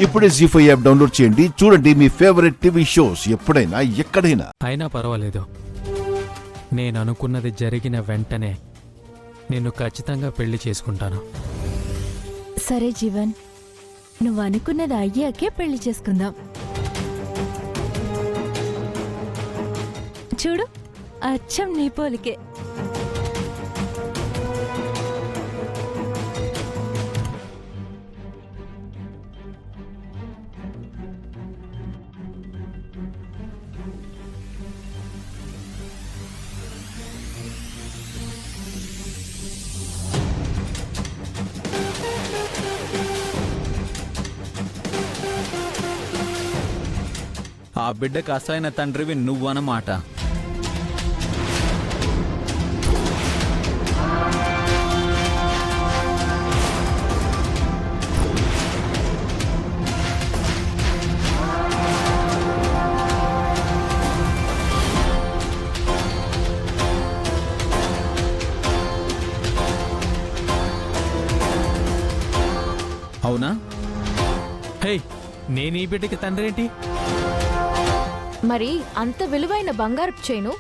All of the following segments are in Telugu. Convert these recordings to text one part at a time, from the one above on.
ఇప్పుడే జీ5 యాప్ డౌన్లోడ్ చేయండి. చూడండి మీ ఫేవరెట్ టీవీ షోస్ ఎప్పుడైనా ఎక్కడైనా. అయినా పర్వాలేదు, నేను అనుకున్నది జరిగిన వెంటనే నిన్ను ఖచ్చితంగా పెళ్లి చేసుకుంటాను. సరే జీవన్, నువ్వు అనుకున్నది అయ్యాకే పెళ్లి చేసుకుందాం. చూడు, అచ్చం నీ పోలికే. ఆ బిడ్డకు అసలైన తండ్రివి నువ్వన్నమాట. అవునా? హే, నేను ఈ బిడ్డకి తండ్రేంటి? మరి అంత విలువైన బంగారపు చైను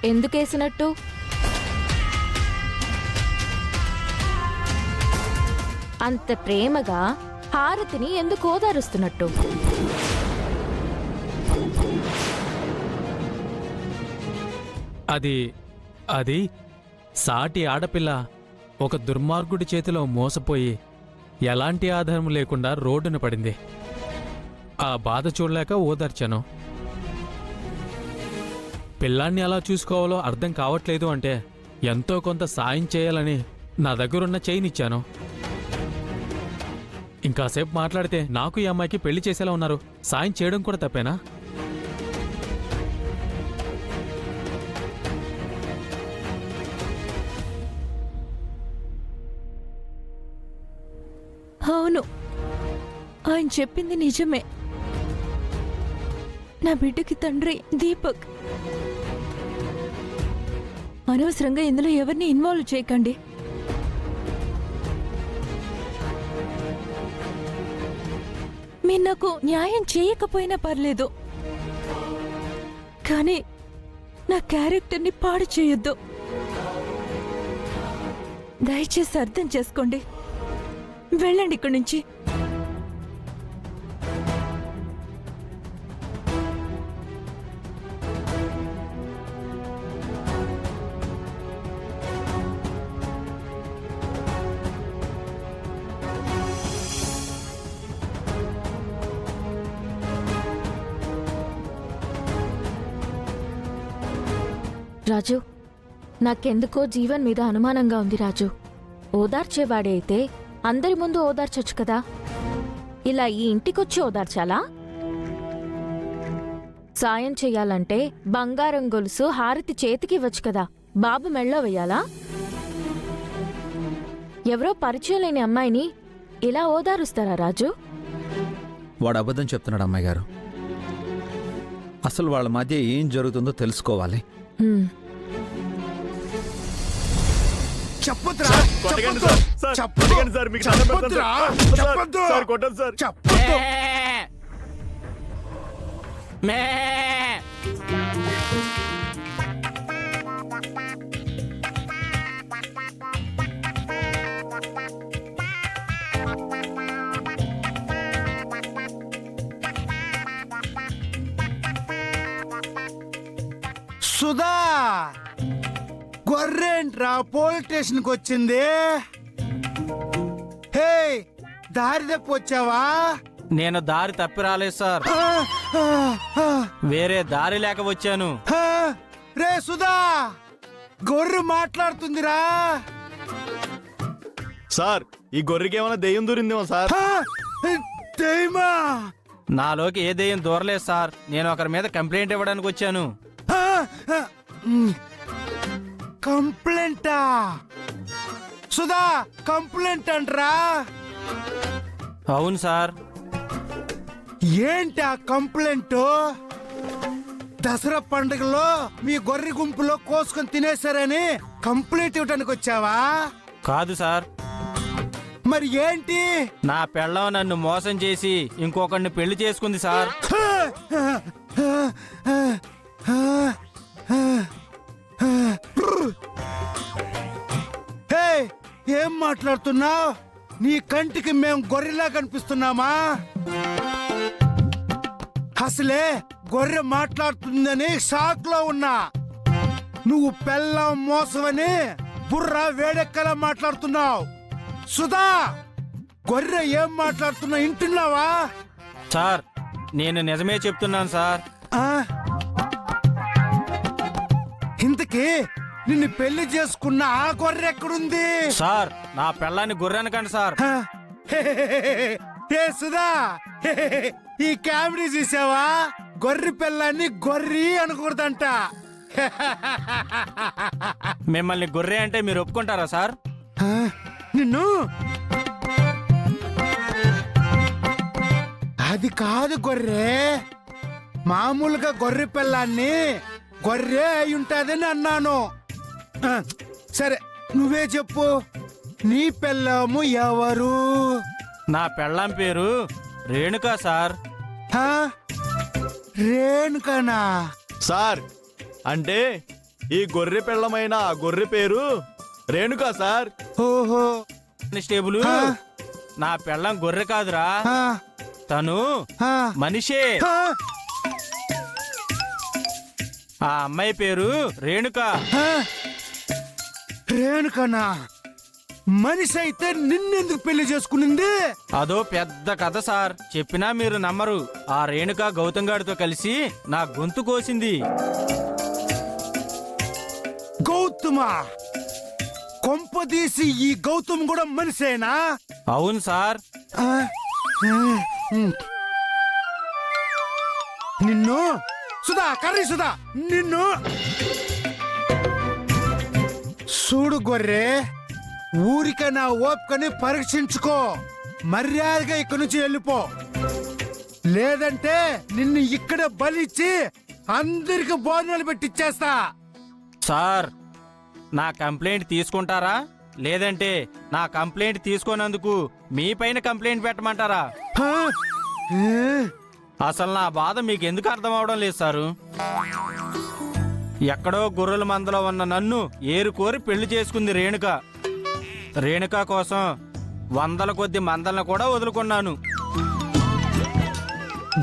ఎందుకేసినట్టు? అంత ప్రేమగా హారతిని ఎందుకు ఓదారుస్తున్నట్టు? అది సాటి ఆడపిల్ల ఒక దుర్మార్గుడి చేతిలో మోసపోయి ఎలాంటి ఆధారం లేకుండా రోడ్డున పడింది. ఆ బాధ చూడలేక ఓదార్చాను. పిల్లాన్ని ఎలా చూసుకోవాలో అర్థం కావట్లేదు అంటే ఎంతో కొంత సాయం చేయాలని నా దగ్గరున్న చైన్ ఇచ్చాను. ఇంకాసేపు మాట్లాడితే నాకు ఈ అమ్మాయికి పెళ్లి చేసేలా ఉన్నారు. సాయం చేయడం కూడా తప్పేనా? అవును, ఆయన చెప్పింది నిజమే. నా బిడ్డకి తండ్రి దీపక్. అనవసరంగా ఇందులో ఎవరిని ఇన్వాల్వ్ చేయకండి. మీరు నాకు న్యాయం చేయకపోయినా పర్లేదు, కానీ నా క్యారెక్టర్ని పాడు చేయొద్దు. దయచేసి అర్థం చేసుకోండి. వెళ్ళండి ఇక్కడి నుంచి. రాజు, నాకెందుకో జీవన్ మీద అనుమానంగా ఉంది రాజు. ఓదార్చేవాడే అయితే అందరి ముందు ఓదార్చొచ్చు కదా, ఇలా ఈ ఇంటికొచ్చి ఓదార్చాలా? సాయం చెయ్యాలంటే బంగారం గొలుసు హారతి చేతికి ఇవ్వచ్చు కదా, బాబు మెళ్ళో వెయ్యాలా? ఎవరో పరిచయం లేని అమ్మాయిని ఇలా ఓదారుస్తారా రాజు? వాడు అబద్ధం చెప్తున్నాడు అమ్మాయి గారు. అసలు వాళ్ళ మధ్య ఏం జరుగుతుందో తెలుసుకోవాలి. సుధా, గొర్రెంట్రా పోలీస్ స్టేషన్కి వచ్చింది. హే, దారి తప్పి వచ్చావా? నేను దారి తప్పి రాలేదు సార్, వేరే దారి లేక వచ్చాను. రే సుధా, గొర్రె మాట్లాడుతుందిరా. సార్, ఈ గొర్రెకి ఏమైనా దెయ్యం దూరిందేమో సార్. దెయ్యమా? నాలోకి ఏ దెయ్యం దూరలేదు సార్, నేను ఒకరి మీద కంప్లైంట్ ఇవ్వడానికి వచ్చాను. కంప్లైంటా? సుధా, కంప్లైంట్ అంటరా? అవును సార్. ఏంటి ఆ కంప్లైంట్? దసరా పండుగలో మీ గొర్రె గుంపులో కోసుకొని తినేశారని కంప్లైంట్ ఇవ్వడానికి వచ్చావా? కాదు సార్. మరి ఏంటి? నా పెళ్ళం నన్ను మోసం చేసి ఇంకొకరిని పెళ్లి చేసుకుంది సార్. హే, ఏం మాట్లాడుతున్నావు? నీ కంటికి మేం గొర్రెలా కనిపిస్తున్నామా? అసలే గొర్రె మాట్లాడుతుందని షాక్ లో ఉన్నా. నువ్వు పెళ్ళం మోసమని బుర్ర వేడెక్కలా మాట్లాడుతున్నావు. సుధా, గొర్రె ఏం మాట్లాడుతున్నా వింటున్నావా? సార్ నేను నిజమే చెప్తున్నాను సార్. ఇంతకీ నిన్ను పెళ్లి చేసుకున్న ఆ గొర్రె ఎక్కడుంది? సార్ నా పెళ్ళాన్ని గొర్రెనకండి సార్. హ? ఏ సుధా, ఈ కామెడీ చూసావా? గొర్రె పిల్లాన్ని గొర్రి అనకూడదంట. మిమ్మల్ని గొర్రె అంటే మీరు ఒప్పుకుంటారా సార్? హ? నిన్ను అది కాదు గొర్రె, మామూలుగా గొర్రె పిల్లాన్ని గొర్రె అయి ఉంటాదని అన్నాను. సరే నువ్వే చెప్పు, నీ పిల్లము ఎవరు? నా పెళ్ళాం పేరు రేణుకా సార్. హ? రేణుకనా? సార్ అంటే ఈ గొర్రె పిల్లమైన ఆ గొర్రె పేరు రేణుకా సార్. ఓహో. కానిస్టేబుల్, హ? నా పెళ్ళాం గొర్రె కాదురా, హ? తను హ? మనిషే. హ? ఆ అమ్మాయి పేరు రేణుకా. హ? రేణుకనా? మనిషి అయితే నిన్నెందుకు పెళ్లి చేసుకునింది? అదో పెద్ద కథ సార్, చెప్పినా మీరు నమ్మరు. ఆ రేణుకా గౌతమ్ గారితో కలిసి నా గొంతు కోసింది. గౌతమా? కొంపదీసి ఈ గౌతమ్ కూడా మనిషేనా? అవును సార్. ఆ? నిన్ను సుధా, కర్రీ సుధా, నిన్ను చూడు గొర్రె, ఊరికే నా ఓపికని పరీక్షించుకో. మర్యాదగా ఇక్కడి నుంచి వెళ్ళిపో, లేదంటే నిన్ను ఇక్కడే బలిచ్చి అందరికి భోజనాలు పెట్టిచ్చేస్తా. సార్ నా కంప్లైంట్ తీసుకుంటారా, లేదంటే నా కంప్లైంట్ తీసుకోనందుకు మీ పైన కంప్లైంట్ పెట్టమంటారా? హ? అసలు నా బాధ మీకు ఎందుకు అర్థం అవడం లేదు సారు. ఎక్కడో గొర్రెల మందలో ఉన్న నన్ను ఏరుకోరి పెళ్లి చేసుకుంది రేణుక. రేణుక కోసం వందల కొద్ది మందలను కూడా వదులుకున్నాను.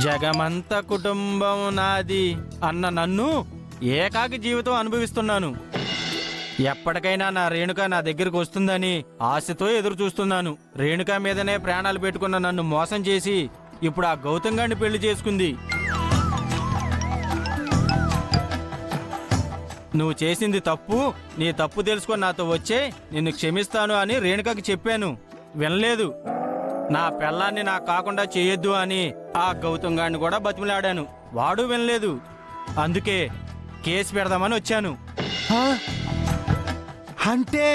జగమంత కుటుంబం నాది అన్న నన్ను ఏకాకి జీవితం అనుభవిస్తున్నాను. ఎప్పటికైనా నా రేణుక నా దగ్గరకు వస్తుందని ఆశతో ఎదురు చూస్తున్నాను. రేణుక మీదనే ప్రాణాలు పెట్టుకున్న నన్ను మోసం చేసి ఇప్పుడు ఆ గౌతమ్ గారిని పెళ్లి చేసుకుంది. నువ్వు చేసింది తప్పు, నీ తప్పు తెలుసుకొని నాతో వచ్చే నిన్ను క్షమిస్తాను అని రేణుకకి చెప్పాను. వినలేదు. నా పెళ్ళాన్ని నాకు కాకుండా చేయొద్దు అని ఆ గౌతమ్ గారిని కూడా బతిమలాడాను. వాడు వినలేదు. అందుకే కేసు పెడదామని వచ్చాను. హ? అంటే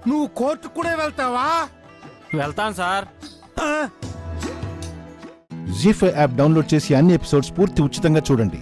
నువ్వు కోర్టుకు కూడా వెళ్తావా? వెళ్తాను సార్. ఆ? జీ5 యాప్ డౌన్లోడ్ చేసి అన్ని ఎపిసోడ్స్ పూర్తి ఉచితంగా చూడండి.